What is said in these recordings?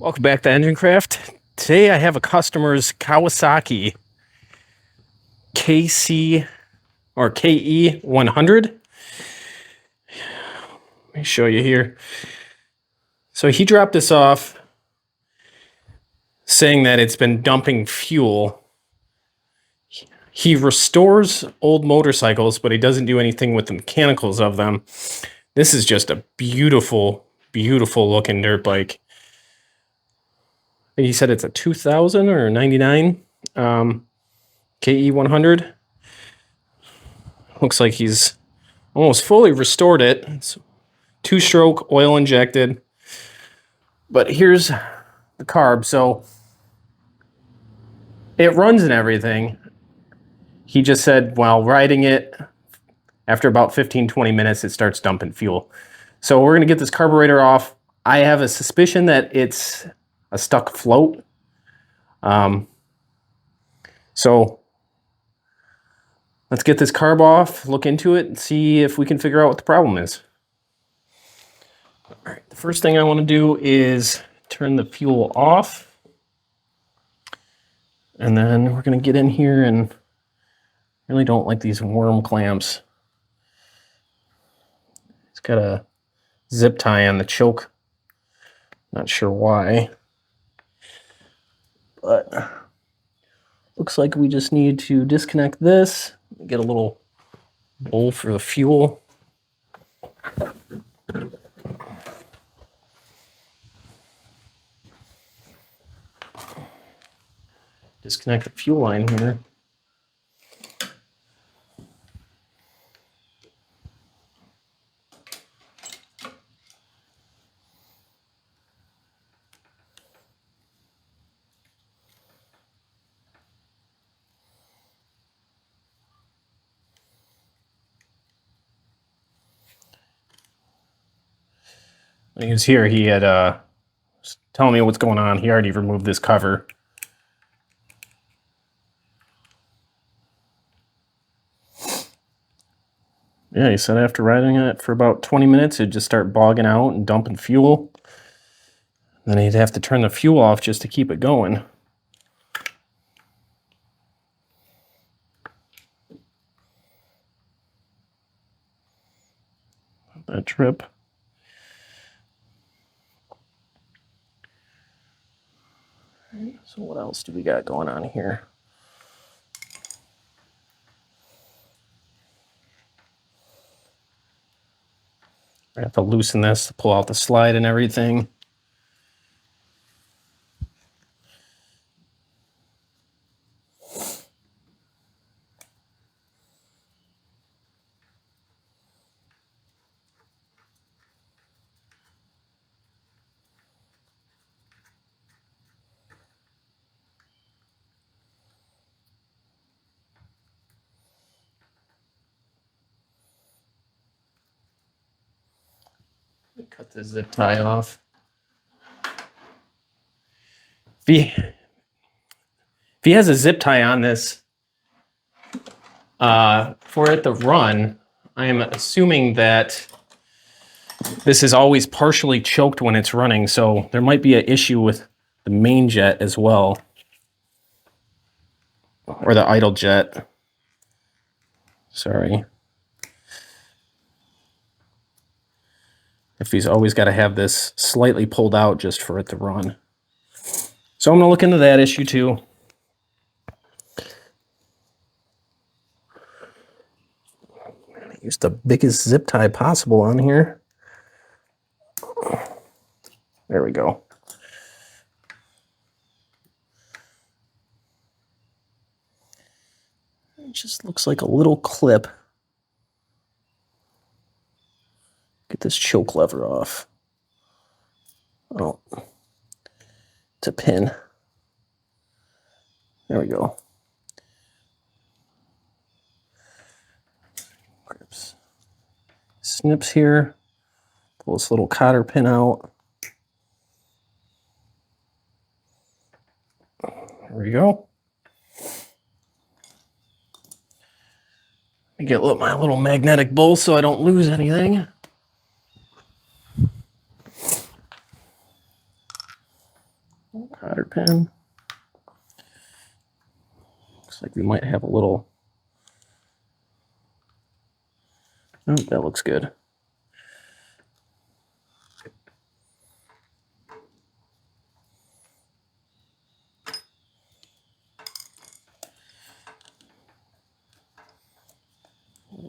Welcome back to Engine Craft. Today I have a customer's Kawasaki KC or KE100. Let me show you here. So he dropped this off saying that it's been dumping fuel. He restores old motorcycles, but he doesn't do anything with the mechanicals of them. This is just a beautiful, beautiful looking dirt bike. He said it's a 2000 or 99 KE100. Looks like he's almost fully restored it. It's 2-stroke, oil injected. But here's the carb. So it runs and everything. He just said while riding it, after about 15-20 minutes, it starts dumping fuel. So we're going to get this carburetor off. I have a suspicion that it's a stuck float. So let's get this carb off, look into it, and see if we can figure out what the problem is. All right, the first thing I want to do is turn the fuel off. And then we're going to get in here, and really don't like these worm clamps. It's got a zip tie on the choke. Not sure why. But looks like we just need to disconnect this, get a little bowl for the fuel. Disconnect the fuel line here. When he was here, he had was telling me what's going on. He already removed this cover. Yeah, he said after riding it for about 20 minutes, it'd just start bogging out and dumping fuel. Then he'd have to turn the fuel off just to keep it going. That trip. So what else do we got going on here? I have to loosen this to pull out the slide and everything. Cut the zip tie off. If he has a zip tie on this for it to run, I am assuming that this is always partially choked when it's running, so there might be an issue with the main jet as well, or the idle jet. Sorry. If he's always got to have this slightly pulled out just for it to run. So I'm going to look into that issue too. Use the biggest zip tie possible on here. There we go. It just looks like a little clip. Get this choke lever off. Oh, it's a pin. There we go. Grips. Snips here. Pull this little cotter pin out. There we go. I get my little magnetic bowl so I don't lose anything. Cotter pen. Looks like we might have a little. Oh, that looks good.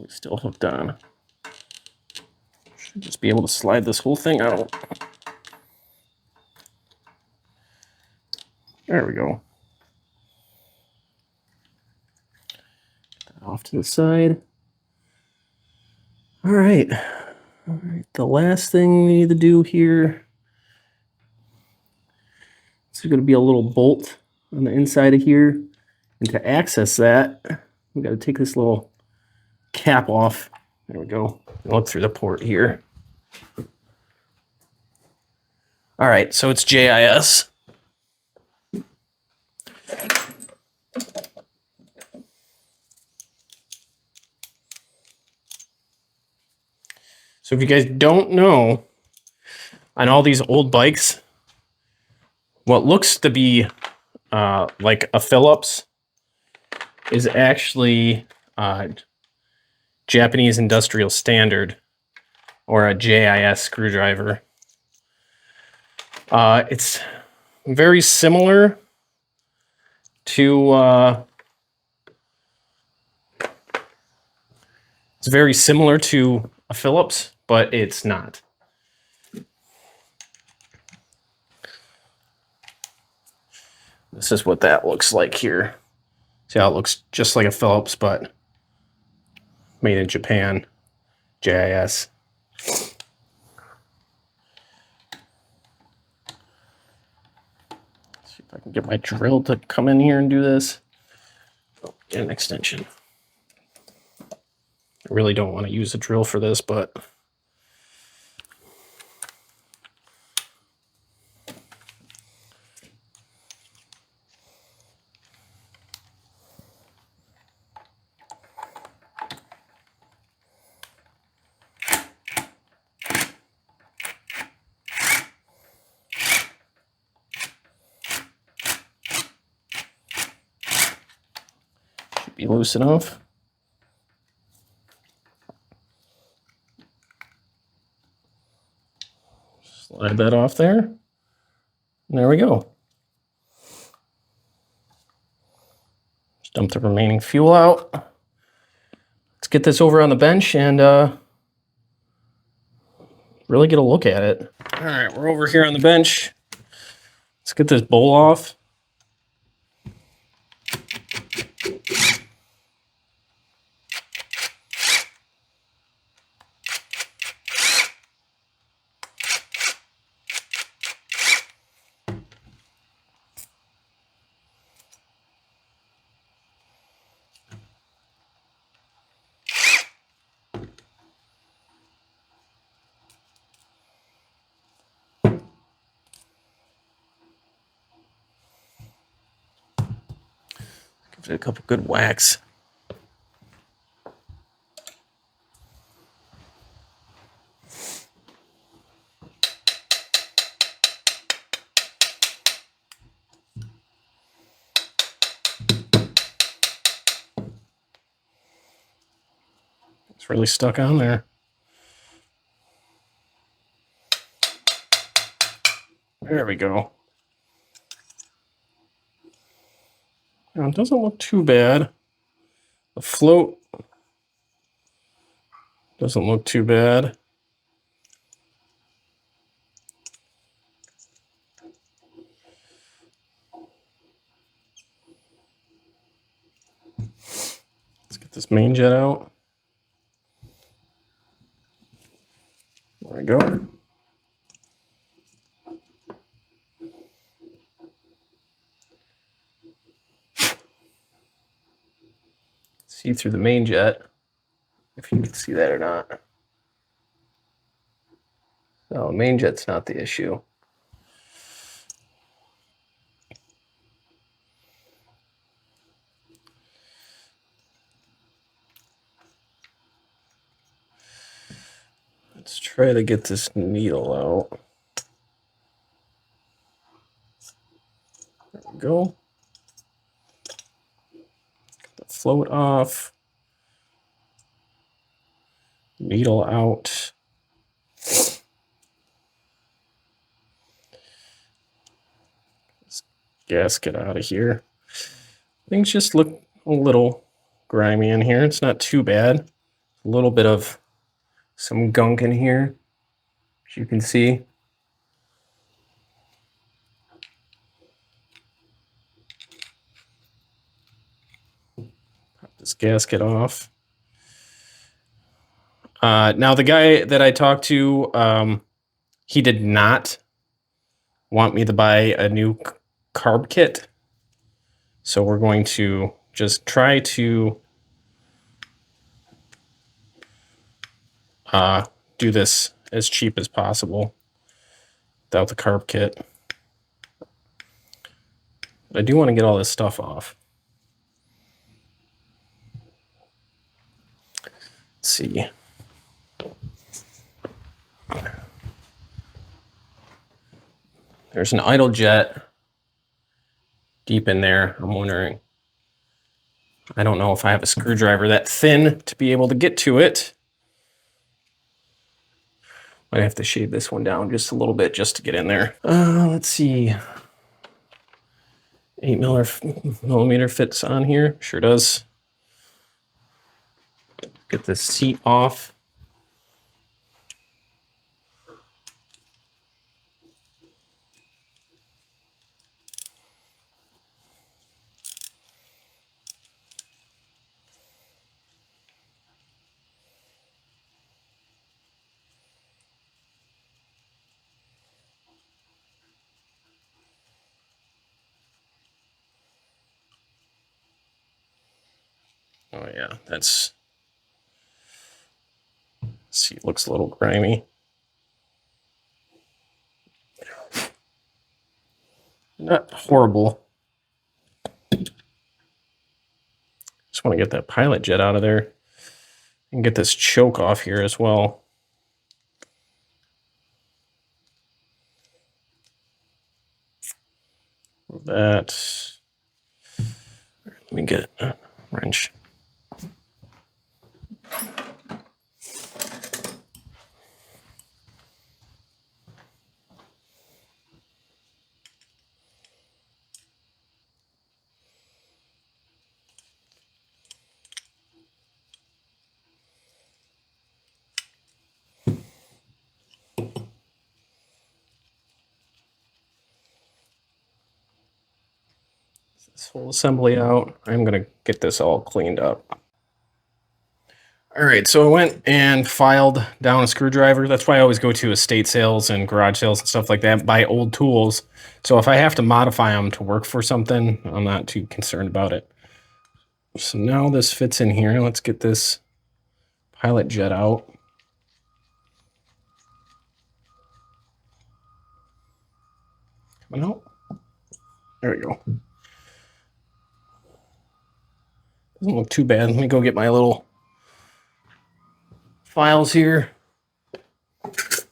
Still hooked on. Should just be able to slide this whole thing out. There we go. Off to the side. All right. The last thing we need to do here is going to be a little bolt on the inside of here. And to access that, we got to take this little cap off. There we go. Look through the port here. All right, so it's JIS. So if you guys don't know, on all these old bikes, what looks to be like a Phillips is actually Japanese industrial standard, or a JIS screwdriver. It's very similar to a Phillips, but it's not. This is what that looks like here. See how it looks just like a Phillips, but made in Japan, JIS. See if I can get my drill to come in here and do this. Oh, get an extension. I really don't want to use a drill for this, but should be loose enough. Slide that off there. And there we go. Just dump the remaining fuel out. Let's get this over on the bench and really get a look at it. All right, we're over here on the bench. Let's get this bowl off. Give it a couple good whacks. It's really stuck on there. There we go. Now, it doesn't look too bad. The float doesn't look too bad. Let's get this main jet out. There we go. See through the main jet, if you can see that or not. So main jet's not the issue. Let's try to get this needle out. There we go. Get the float off. Needle out. Gasket out of here. Things just look a little grimy in here. It's not too bad. A little bit of some gunk in here, as you can see. Pop this gasket off. Now the guy that I talked to, he did not want me to buy a new carb kit. So we're going to just try to do this as cheap as possible without the carb kit. But I do want to get all this stuff off. Let's see. There's an idle jet deep in there. I'm wondering. I don't know if I have a screwdriver that thin to be able to get to it. Might have to shave this one down just a little bit just to get in there. Let's see. 8mm fits on here. Sure does. Get this seat off. Oh yeah, that's, see, it looks a little grimy. Not horrible. Just want to get that pilot jet out of there and get this choke off here as well. That, let me get a wrench. This whole assembly out. I'm going to get this all cleaned up. All right, so I went and filed down a screwdriver. That's why I always go to estate sales and garage sales and stuff like that, buy old tools. So if I have to modify them to work for something, I'm not too concerned about it. So now this fits in here. Let's get this pilot jet out. Coming out. There we go. Doesn't look too bad. Let me go get my little files here. That's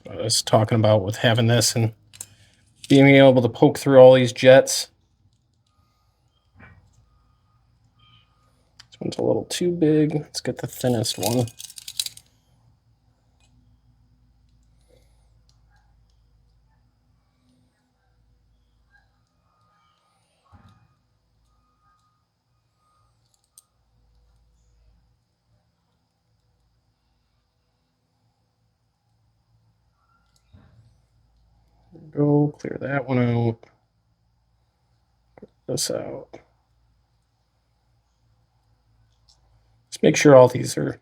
what I was talking about with having this and being able to poke through all these jets. This one's a little too big. Let's get the thinnest one. Go clear that one out. Put this out. Just make sure all these are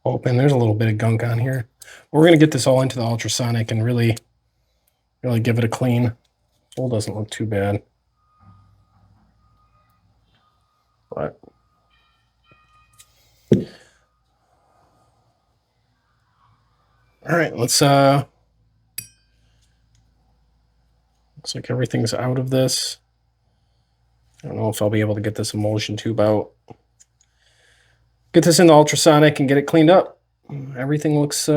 open. There's a little bit of gunk on here. We're going to get this all into the ultrasonic and really give it a clean. Hole doesn't look too bad. But all right, let's looks like everything's out of this. I don't know if I'll be able to get this emulsion tube out. Get this in the ultrasonic and get it cleaned up. Everything looks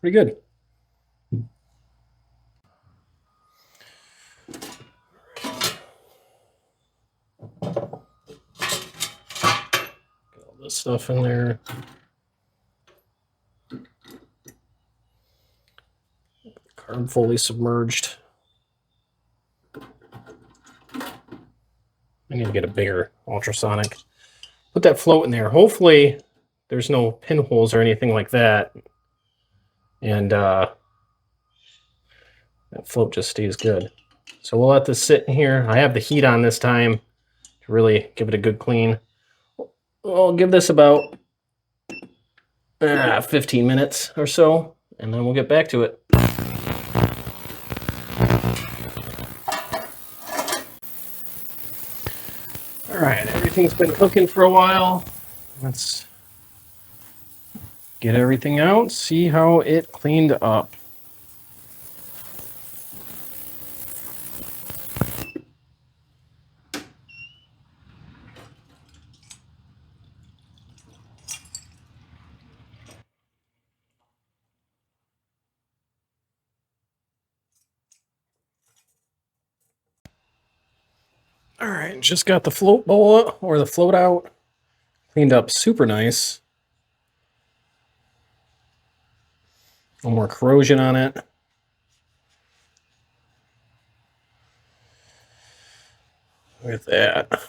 pretty good. Get all this stuff in there. Carb fully submerged. I need to get a bigger ultrasonic. Put that float in there. Hopefully there's no pinholes or anything like that. And that float just stays good. So we'll let this sit in here. I have the heat on this time to really give it a good clean. I'll give this about 15 minutes or so, and then we'll get back to it. All right, everything's been cooking for a while. Let's get everything out, see how it cleaned up. All right, just got the float bowl or the float out, cleaned up super nice. No more corrosion on it. Look at that.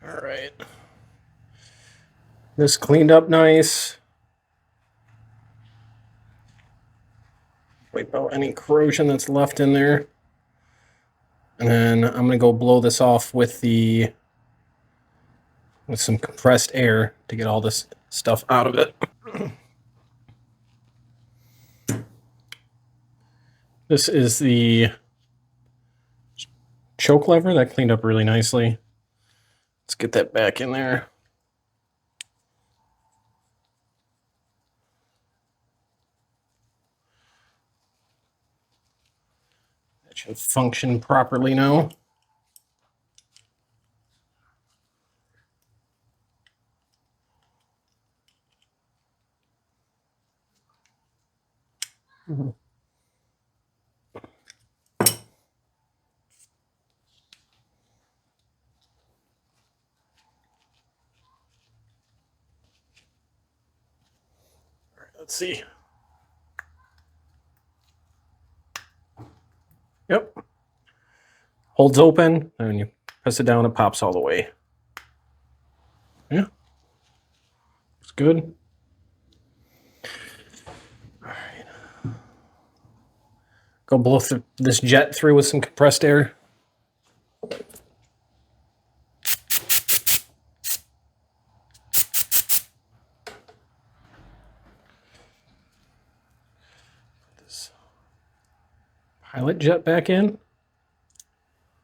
All right. This cleaned up nice. Wipe out any corrosion that's left in there. And then I'm going to go blow this off with some compressed air to get all this stuff out of it. This is the choke lever that cleaned up really nicely. Let's get that back in there. That should function properly now. Mm-hmm. Let's see. Yep. Holds open, and when you press it down, it pops all the way. Yeah. Looks good. All right. Go blow this jet through with some compressed air. Pilot jet back in.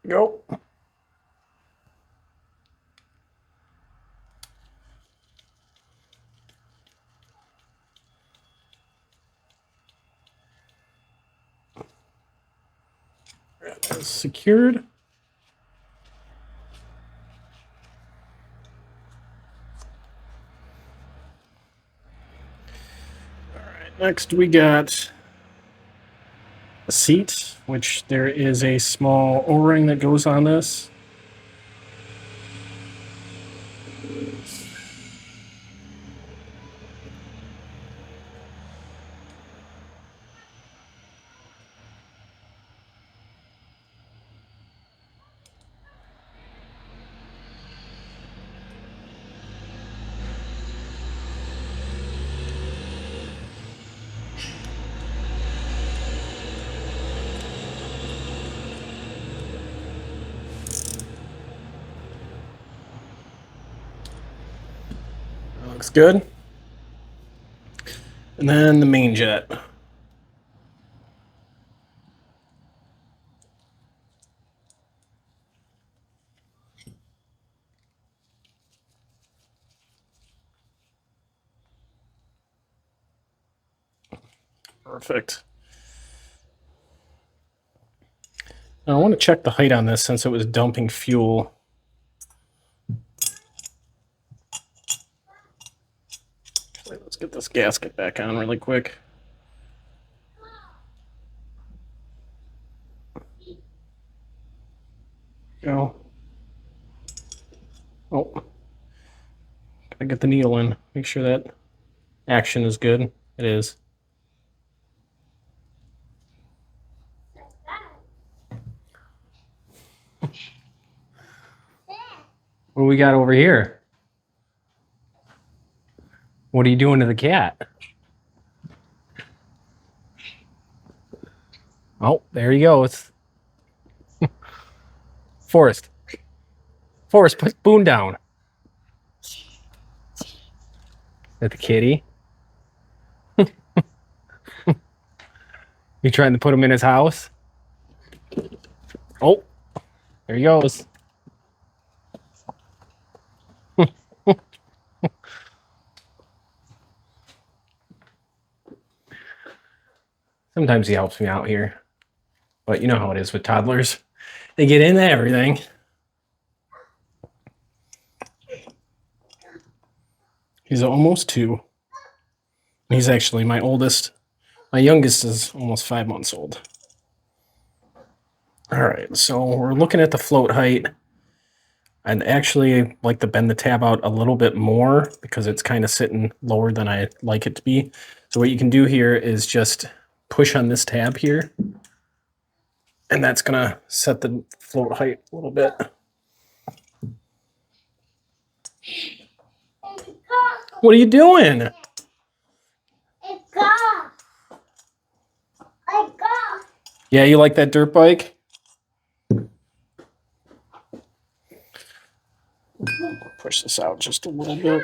Go. That's secured. All right, next we got a seat, which there is a small O-ring that goes on this. That looks good. And then the main jet. Perfect. Now I want to check the height on this since it was dumping fuel. Actually, let's get this gasket back on really quick. Go. Oh, gotta get the needle in. Make sure that action is good. It is. What do we got over here? What are you doing to the cat? Oh, there he goes. Forrest. Forrest, put Boone down. At the kitty. You trying to put him in his house? Oh, there he goes. Sometimes he helps me out here. But you know how it is with toddlers. They get into everything. He's almost 2. He's actually my oldest. My youngest is almost 5 months old. All right, so we're looking at the float height. I'd actually like to bend the tab out a little bit more because it's kind of sitting lower than I like it to be. So what you can do here is just push on this tab here, and that's gonna set the float height a little bit. What are you doing? Yeah, you like that dirt bike? Push this out just a little bit.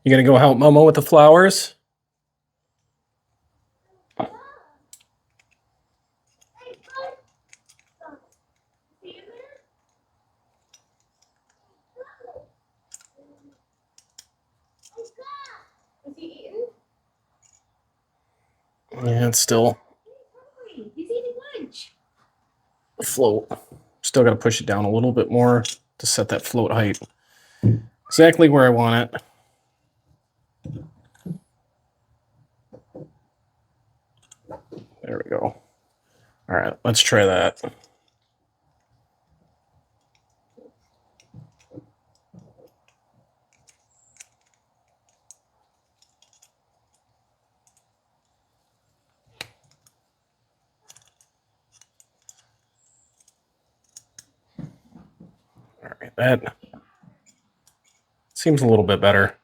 You gonna go help Momo with the flowers? Yeah, it's still float. Still got to push it down a little bit more to set that float height exactly where I want it. There we go. All right, let's try that. All right, that seems a little bit better.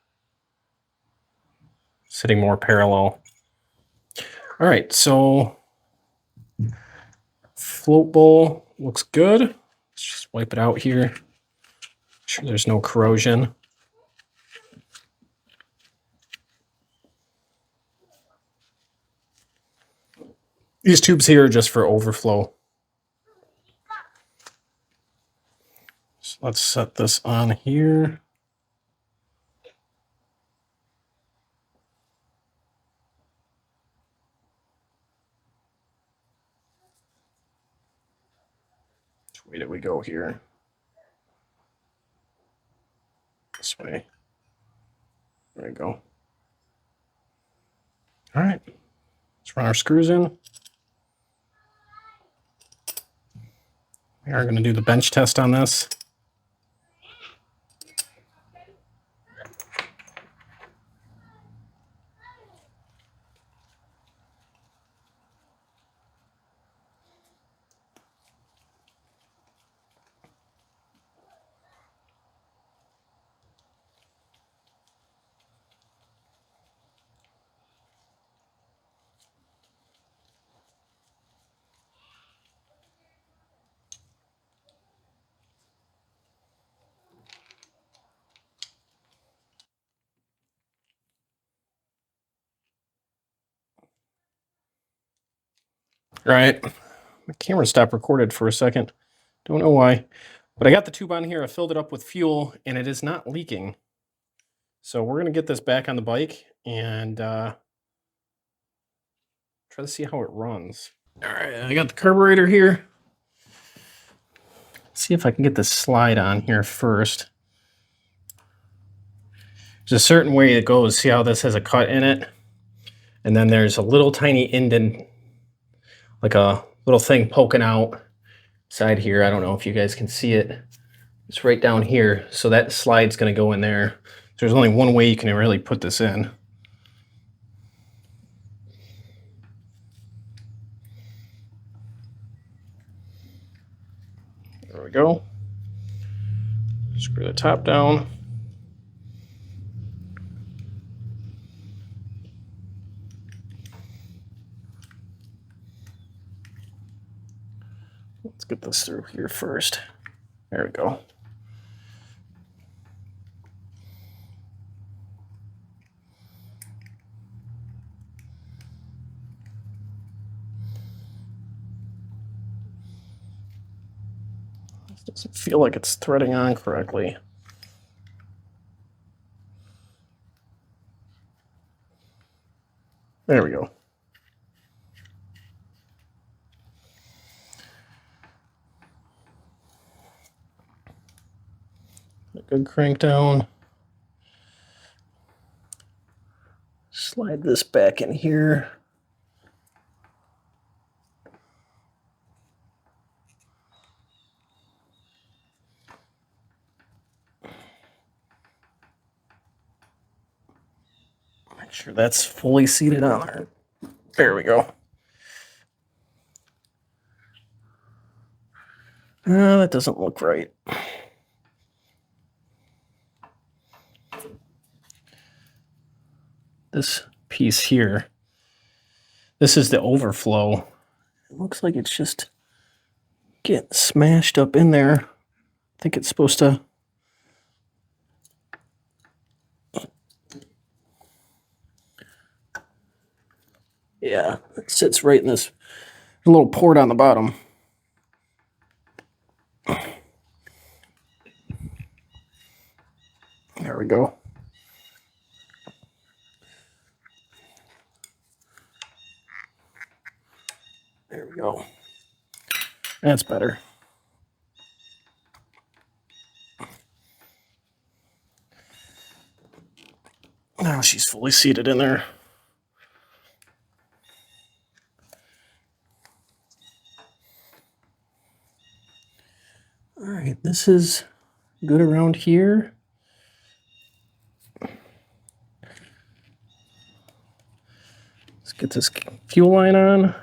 Sitting more parallel. All right, so float bowl looks good. Let's just wipe it out here. Make sure there's no corrosion. These tubes here are just for overflow. So let's set this on here. Which way did we go here? This way. There we go. All right, let's run our screws in. We are going to do the bench test on this. All right, the camera stopped recorded for a second. Don't know why. But I got the tube on here, I filled it up with fuel, and it is not leaking. So we're gonna get this back on the bike and try to see how it runs. All right, I got the carburetor here. Let's see if I can get this slide on here first. There's a certain way it goes. See how this has a cut in it? And then there's a little tiny indent, like a little thing poking out side here. I don't know if you guys can see it. It's right down here. So that slide's gonna go in there. There's only one way you can really put this in. There we go. Screw the top down. Let's get this through here first. There we go. This doesn't feel like it's threading on correctly. There we go. A good crank down. Slide this back in here. Make sure that's fully seated on there. There we go. That doesn't look right. This piece here, this is the overflow. It looks like it's just getting smashed up in there. I think it's supposed to. Yeah, it sits right in this little port on the bottom. There we go. There we go. That's better. Now she's fully seated in there. All right, this is good around here. Let's get this fuel line on.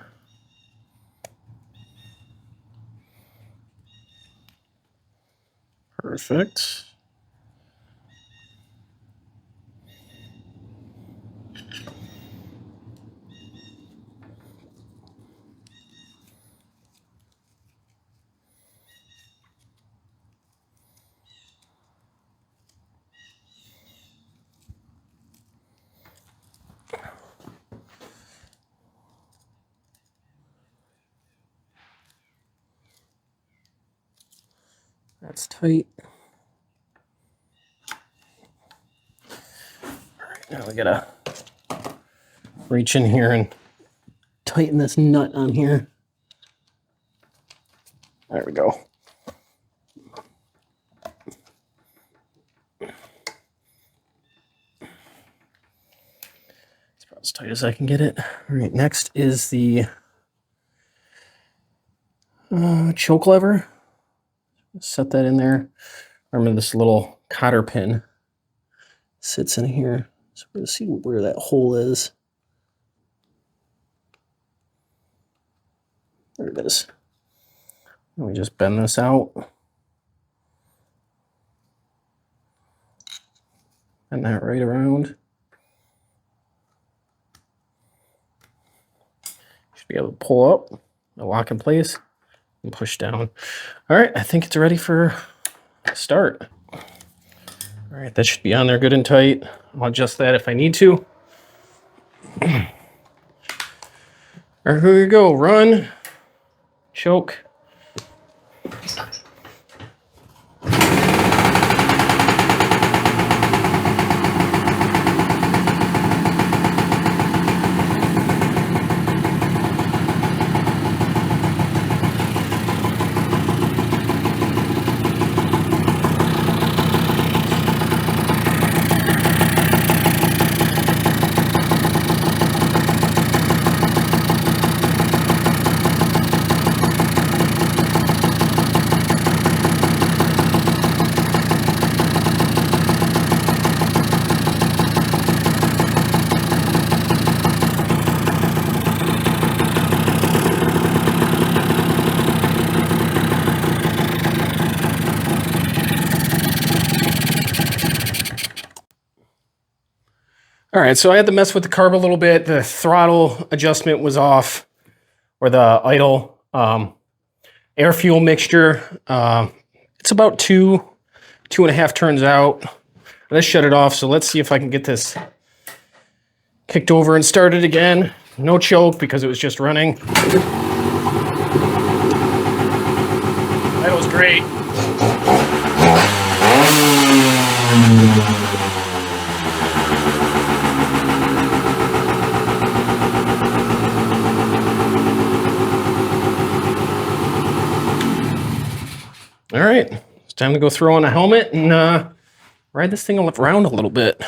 Perfect. That's tight. All right, now we gotta reach in here and tighten this nut on here. There we go. It's about as tight as I can get it. All right, next is the choke lever. Set that in there. Remember this little cotter pin sits in here. So we're going to see where that hole is. There it is. And we just bend this out. Bend that right around. Should be able to pull up, lock in place, and push down. All right, I think it's ready for start. All right, that should be on there good and tight. I'll adjust that if I need to. All right, here we go. Run, choke. All right, so I had to mess with the carb a little bit. The throttle adjustment was off, or the idle. Air fuel mixture. It's about 2.5 turns out. Let's shut it off. So let's see if I can get this kicked over and started again. No choke because it was just running. That was great. All right, it's time to go throw on a helmet and ride this thing around a little bit.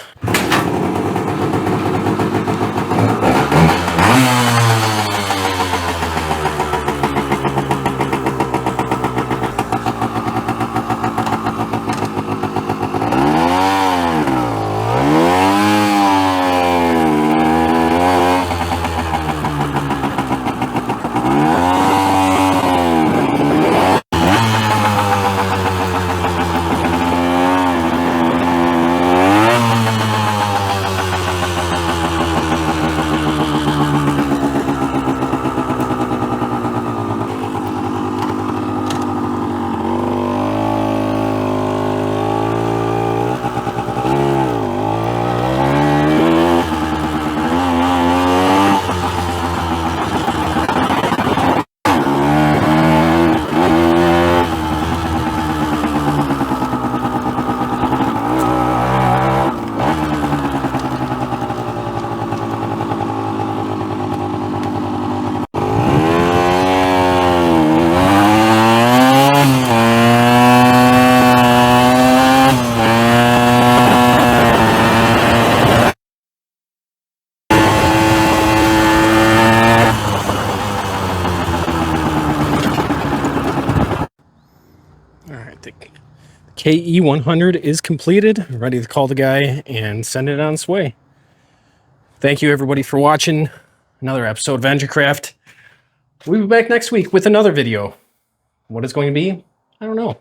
The KE100 is completed. Ready to call the guy and send it on its way. Thank you everybody for watching another episode of VentureCraft. We'll be back next week with another video. What it's going to be, I don't know.